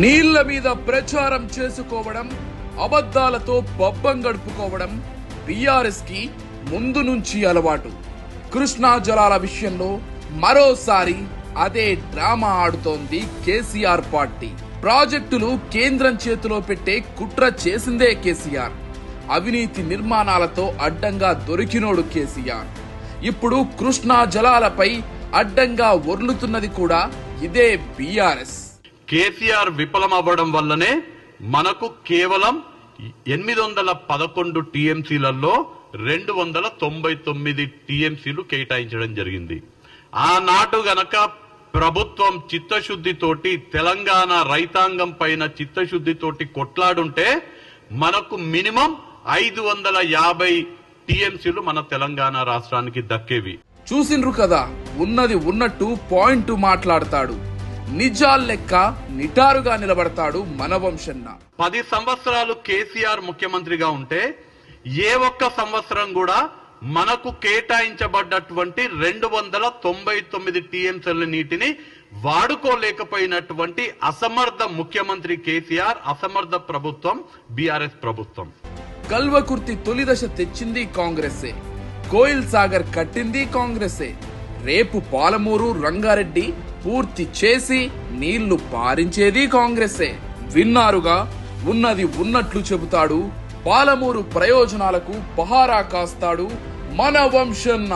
నీళ్ల మీద ప్రచారం చేసుకోవడం, అబద్ధాలతో పబ్బం గడుపుకోవడం బీఆర్ఎస్ కి ముందు నుంచి అలవాటు. కృష్ణా జలాల విషయంలో మరోసారి అదే డ్రామా ఆడుతోంది కేసీఆర్ పార్టీ. ప్రాజెక్టులు కేంద్రం చేతిలో పెట్టే కుట్ర చేసిందే కేసీఆర్. అవినీతి నిర్మాణాలతో అడ్డంగా దొరికినోడు కేసీఆర్. ఇప్పుడు కృష్ణా జలాలపై అడ్డంగా ఒర్లుతున్నది కూడా ఇదే బీఆర్ఎస్. కేసీఆర్ విఫలమవ్వడం వల్లనే మనకు కేవలం 811 టీఎంసీలలో 299 టీఎంసీలు కేటాయించడం జరిగింది. ఆనాటు గనక ప్రభుత్వం చిత్తశుద్ధితోటి తెలంగాణ రైతాంగం పైన చిత్తశుద్ధితోటి కొట్లాడుంటే మనకు మినిమం 550 టీఎంసీలు మన తెలంగాణ రాష్ట్రానికి దక్కేవి. చూసిండ్రు కదా, ఉన్నది ఉన్నట్టు పాయింట్ మాట్లాడతాడు. నిజాల్ లెక్క నిటారుగా నిలబడతాడు మన వంశన్న. 10 సంవత్సరాలు కేసీఆర్ ముఖ్యమంత్రిగా ఉంటే ఏ ఒక్క సంవత్సరం కూడా మనకు కేటాయించబడ్డటువంటి 299 టీఎంసీల నీటిని వాడుకోలేకపోయినటువంటి అసమర్థ ముఖ్యమంత్రి కేసీఆర్, అసమర్థ ప్రభుత్వం బీఆర్ఎస్ ప్రభుత్వం. కల్వకుర్తి తొలి దశ తెచ్చింది కాంగ్రెసే, కోయిల్ సాగర్ కట్టింది కాంగ్రెసే. రేపు పాలమూరు, రంగారెడ్డి పూర్తి చేసి నీళ్లు పారించేది కాంగ్రెసే. విన్నారుగా, ఉన్నది ఉన్నట్లు చెబుతాడు. పాలమూరు ప్రయోజనాలకు పహారా కాస్తాడు మన వంశన్న.